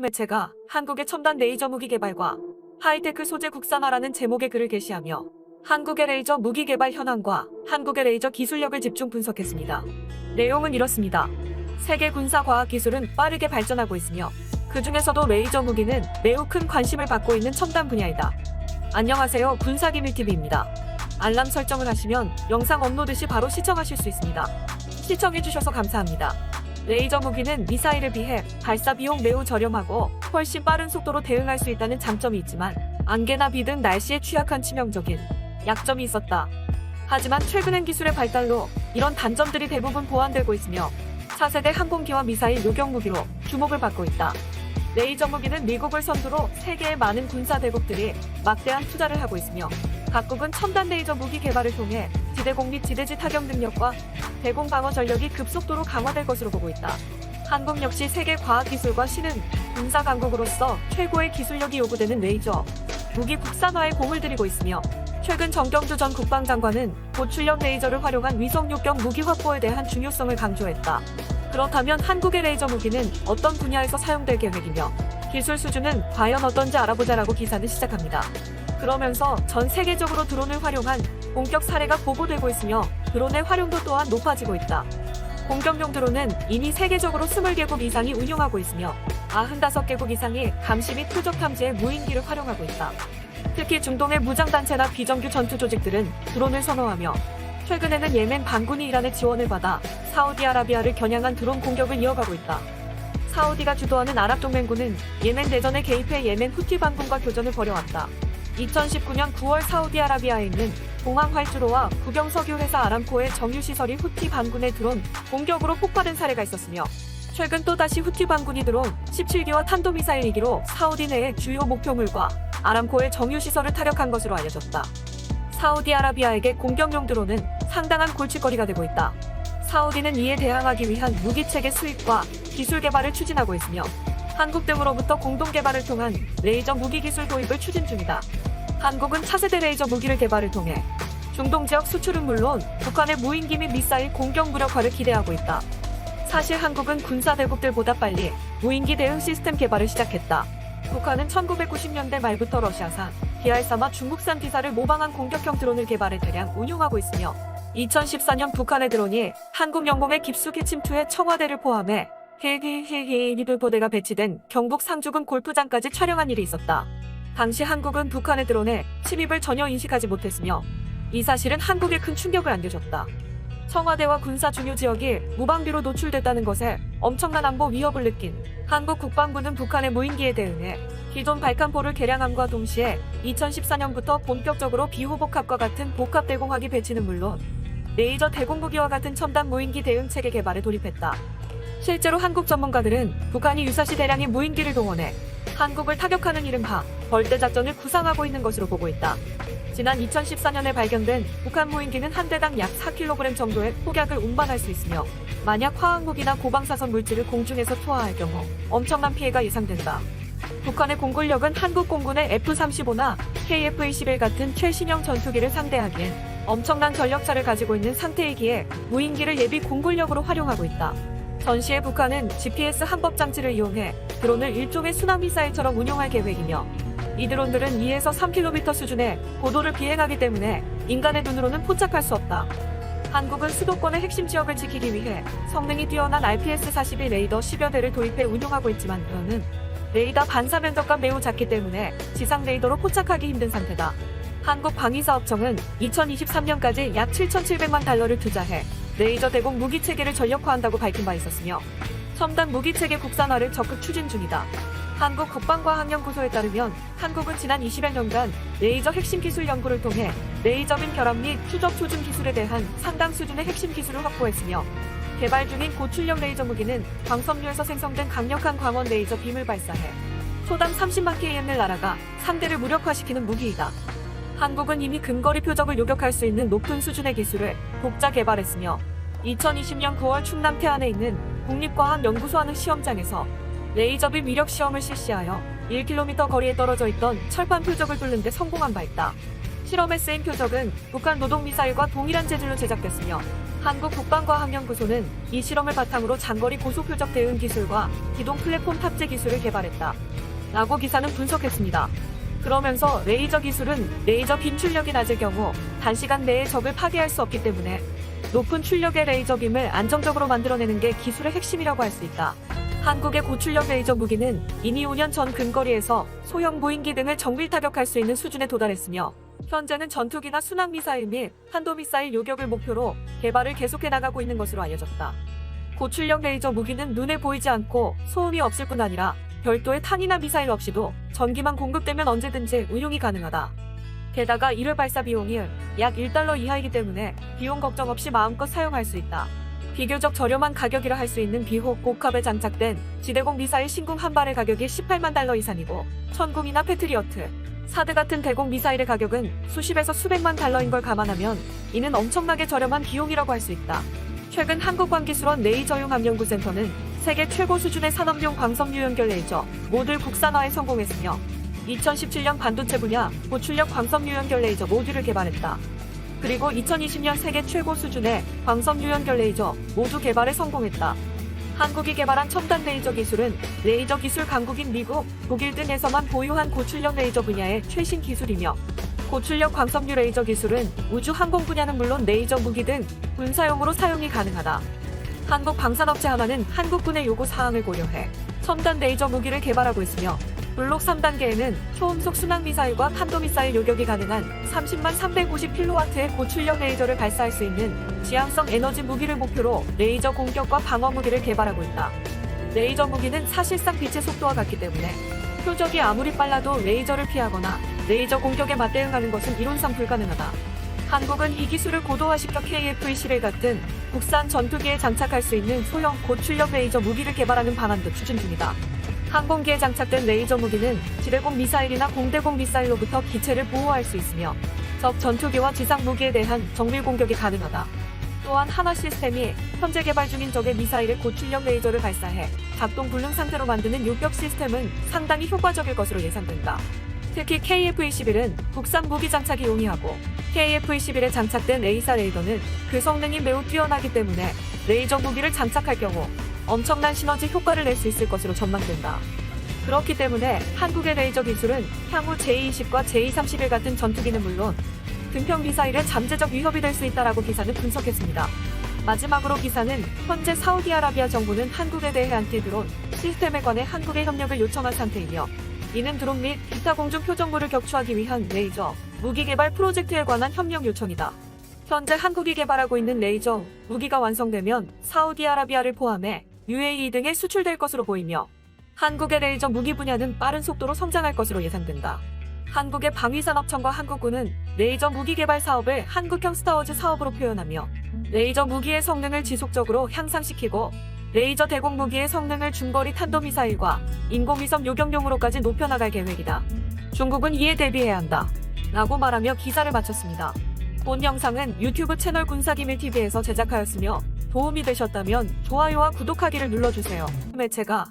매체가 한국의 첨단 레이저 무기 개발과 하이테크 소재 국산화라는 제목의 글을 게시하며 한국의 레이저 무기 개발 현황과 한국의 레이저 기술력을 집중 분석했습니다. 내용은 이렇습니다. 세계 군사 과학 기술은 빠르게 발전하고 있으며 그 중에서도 레이저 무기는 매우 큰 관심을 받고 있는 첨단 분야이다. 안녕하세요, 군사기밀TV입니다. 알람 설정을 하시면 영상 업로드 시 바로 시청하실 수 있습니다. 시청해주셔서 감사합니다. 레이저 무기는 미사일에 비해 발사 비용 매우 저렴하고 훨씬 빠른 속도로 대응할 수 있다는 장점이 있지만 안개나 비 등 날씨에 취약한 치명적인 약점이 있었다. 하지만 최근엔 기술의 발달로 이런 단점들이 대부분 보완되고 있으며 차세대 항공기와 미사일 요격 무기로 주목을 받고 있다. 레이저 무기는 미국을 선두로 세계의 많은 군사 대국들이 막대한 투자를 하고 있으며 각국은 첨단 레이저 무기 개발을 통해 지대공 및 지대지 타격 능력과 대공 방어 전력이 급속도로 강화될 것으로 보고 있다. 한국 역시 세계 과학기술과 신흥 군사 강국으로서 최고의 기술력이 요구되는 레이저 무기 국산화에 공을 들이고 있으며 최근 정경주 전 국방장관은 고출력 레이저를 활용한 위성 요격 무기 확보에 대한 중요성을 강조했다. 그렇다면 한국의 레이저 무기는 어떤 분야에서 사용될 계획이며 기술 수준은 과연 어떤지 알아보자라고 기사는 시작합니다. 그러면서 전 세계적으로 드론을 활용한 본격 사례가 보고되고 있으며 드론의 활용도 또한 높아지고 있다. 공격용 드론은 이미 세계적으로 20개국 이상이 운용하고 있으며 95개국 이상이 감시 및 표적 탐지에 무인기를 활용하고 있다. 특히 중동의 무장단체나 비정규 전투 조직들은 드론을 선호하며 최근에는 예멘 반군이 이란의 지원을 받아 사우디아라비아를 겨냥한 드론 공격을 이어가고 있다. 사우디가 주도하는 아랍동맹군은 예멘 대전에 개입해 예멘 후티 반군과 교전을 벌여왔다. 2019년 9월 사우디아라비아에 있는 공항 활주로와 국영석유 회사 아람코의 정유시설이 후티 반군의 드론 공격으로 폭파된 사례가 있었으며 최근 또다시 후티 반군이 드론 17기와 탄도미사일 2기로 사우디 내의 주요 목표물과 아람코의 정유시설을 타격한 것으로 알려졌다. 사우디아라비아에게 공격용 드론은 상당한 골칫거리가 되고 있다. 사우디는 이에 대항하기 위한 무기체계 수입과 기술 개발을 추진하고 있으며 한국 등으로부터 공동 개발을 통한 레이저 무기 기술 도입을 추진 중이다. 한국은 차세대 레이저 무기를 개발을 통해 중동 지역 수출은 물론 북한의 무인기 및 미사일 공격 무력화를 기대하고 있다. 사실 한국은 군사 대국들보다 빨리 무인기 대응 시스템 개발을 시작했다. 북한은 1990년대 말부터 러시아산, BR-3와 중국산 기사를 모방한 공격형 드론을 개발해 대량 운용하고 있으며 2014년 북한의 드론이 한국 영공에 깊숙이 침투해 청와대를 포함해 헬기 부대가 배치된 경북 상주군 골프장까지 촬영한 일이 있었다. 당시 한국은 북한의 드론에 침입을 전혀 인식하지 못했으며 이 사실은 한국에 큰 충격을 안겨줬다. 청와대와 군사 중요 지역이 무방비로 노출됐다는 것에 엄청난 안보 위협을 느낀 한국 국방부는 북한의 무인기에 대응해 기존 발칸포를 개량함과 동시에 2014년부터 본격적으로 비호복합과 같은 복합 대공화기 배치는 물론 레이저 대공무기와 같은 첨단 무인기 대응 체계 개발에 돌입했다. 실제로 한국 전문가들은 북한이 유사시 대량의 무인기를 동원해 한국을 타격하는 이른바 벌떼 작전을 구상하고 있는 것으로 보고 있다. 지난 2014년에 발견된 북한 무인기는 한 대당 약 4kg 정도의 폭약을 운반할 수 있으며 만약 화학무기나 고방사선 물질을 공중에서 투하할 경우 엄청난 피해가 예상된다. 북한의 공군력은 한국 공군의 F-35나 KF-21 같은 최신형 전투기를 상대하기엔 엄청난 전력차를 가지고 있는 상태이기에 무인기를 예비 공군력으로 활용하고 있다. 전시에 북한은 GPS 항법 장치를 이용해 드론을 일종의 순항미사일처럼 운용할 계획이며 이 드론들은 2에서 3km 수준의 고도를 비행하기 때문에 인간의 눈으로는 포착할 수 없다. 한국은 수도권의 핵심 지역을 지키기 위해 성능이 뛰어난 RPS-42 레이더 10여 대를 도입해 운용하고 있지만 그는 레이더 반사 면적과 매우 작기 때문에 지상 레이더로 포착하기 힘든 상태다. 한국방위사업청은 2023년까지 약 7,700만 달러를 투자해 레이저 대공 무기 체계를 전력화한다고 밝힌 바 있었으며 첨단 무기 체계 국산화를 적극 추진 중이다. 한국국방과학연구소에 따르면 한국은 지난 20여 년간 레이저 핵심 기술 연구를 통해 레이저빔 결합 및 추적 조준 기술에 대한 상당 수준의 핵심 기술을 확보했으며 개발 중인 고출력 레이저 무기는 광섬유에서 생성된 강력한 광원 레이저 빔을 발사해 초당 30만 km을 날아가 상대를 무력화시키는 무기이다. 한국은 이미 근거리 표적을 요격할 수 있는 높은 수준의 기술을 독자 개발했으며 2020년 9월 충남 태안에 있는 국립과학연구소 하는 시험장에서 레이저빔 위력 시험을 실시하여 1km 거리에 떨어져 있던 철판 표적을 뚫는 데 성공한 바 있다. 실험에 쓰인 표적은 북한 노동미사일과 동일한 재질로 제작됐으며 한국 국방과학연구소는 이 실험을 바탕으로 장거리 고속표적 대응 기술과 기동 플랫폼 탑재 기술을 개발했다. 라고 기사는 분석했습니다. 그러면서 레이저 기술은 레이저 빔 출력이 낮을 경우 단시간 내에 적을 파괴할 수 없기 때문에 높은 출력의 레이저 빔을 안정적으로 만들어내는 게 기술의 핵심이라고 할 수 있다. 한국의 고출력 레이저 무기는 이미 5년 전 근거리에서 소형 무인기 등을 정밀 타격할 수 있는 수준에 도달했으며 현재는 전투기나 순항미사일 및 탄도미사일 요격을 목표로 개발을 계속해 나가고 있는 것으로 알려졌다. 고출력 레이저 무기는 눈에 보이지 않고 소음이 없을 뿐 아니라 별도의 탄이나 미사일 없이도 전기만 공급되면 언제든지 운용이 가능하다. 게다가 1회 발사 비용이 약 $1 이하이기 때문에 비용 걱정 없이 마음껏 사용할 수 있다. 비교적 저렴한 가격이라 할 수 있는 비호 고캅에 장착된 지대공 미사일 신궁 한 발의 가격이 $18만 이상이고 천궁이나 패트리어트, 사드 같은 대공 미사일의 가격은 수십에서 수백만 달러인 걸 감안하면 이는 엄청나게 저렴한 비용이라고 할 수 있다. 최근 한국광기술원 레이저융합연구센터는 세계 최고 수준의 산업용 광섬 유연결 레이저 모듈 국산화에 성공했으며 2017년 반도체 분야 고출력 광섬 유연결 레이저 모듈을 개발했다. 그리고 2020년 세계 최고 수준의 광섬 유연결 레이저 모두 개발에 성공했다. 한국이 개발한 첨단 레이저 기술은 레이저 기술 강국인 미국, 독일 등에서만 보유한 고출력 레이저 분야의 최신 기술이며 고출력 광섬유 레이저 기술은 우주 항공 분야는 물론 레이저 무기 등 군사용으로 사용이 가능하다. 한국 방산업체 하나는 한국군의 요구 사항을 고려해 첨단 레이저 무기를 개발하고 있으며 블록 3단계에는 초음속 순항미사일과 탄도미사일 요격이 가능한 30만 350kW의 고출력 레이저를 발사할 수 있는 지향성 에너지 무기를 목표로 레이저 공격과 방어 무기를 개발하고 있다. 레이저 무기는 사실상 빛의 속도와 같기 때문에 표적이 아무리 빨라도 레이저를 피하거나 레이저 공격에 맞대응하는 것은 이론상 불가능하다. 한국은 이 기술을 고도화시켜 KF-21 같은 국산 전투기에 장착할 수 있는 소형 고출력 레이저 무기를 개발하는 방안도 추진 중이다. 항공기에 장착된 레이저 무기는 지대공 미사일이나 공대공 미사일로부터 기체를 보호할 수 있으며 적 전투기와 지상 무기에 대한 정밀 공격이 가능하다. 또한 하나 시스템이 현재 개발 중인 적의 미사일의 고출력 레이저를 발사해 작동 불능 상태로 만드는 요격 시스템은 상당히 효과적일 것으로 예상된다. 특히 KF-21은 국산 무기 장착이 용이하고 KF-21에 장착된 레이사 레이더는 그 성능이 매우 뛰어나기 때문에 레이저 무기를 장착할 경우 엄청난 시너지 효과를 낼 수 있을 것으로 전망된다. 그렇기 때문에 한국의 레이저 기술은 향후 J-20과 J-31 같은 전투기는 물론 등평 미사일의 잠재적 위협이 될 수 있다라고 기사는 분석했습니다. 마지막으로 기사는 현재 사우디아라비아 정부는 한국에 대해 안티드론 시스템에 관해 한국의 협력을 요청한 상태이며 이는 드론 및 기타 공중 표적물을 격추하기 위한 레이저 무기 개발 프로젝트에 관한 협력 요청이다. 현재 한국이 개발하고 있는 레이저 무기가 완성되면 사우디아라비아를 포함해 UAE 등에 수출될 것으로 보이며 한국의 레이저 무기 분야는 빠른 속도로 성장할 것으로 예상된다. 한국의 방위산업청과 한국군은 레이저 무기 개발 사업을 한국형 스타워즈 사업으로 표현하며 레이저 무기의 성능을 지속적으로 향상시키고 레이저 대공 무기의 성능을 중거리 탄도미사일과 인공위성 요격용으로까지 높여나갈 계획이다. 중국은 이에 대비해야 한다. 라고 말하며 기사를 마쳤습니다. 본 영상은 유튜브 채널 군사기밀TV에서 제작하였으며 도움이 되셨다면 좋아요와 구독하기를 눌러주세요. 매체가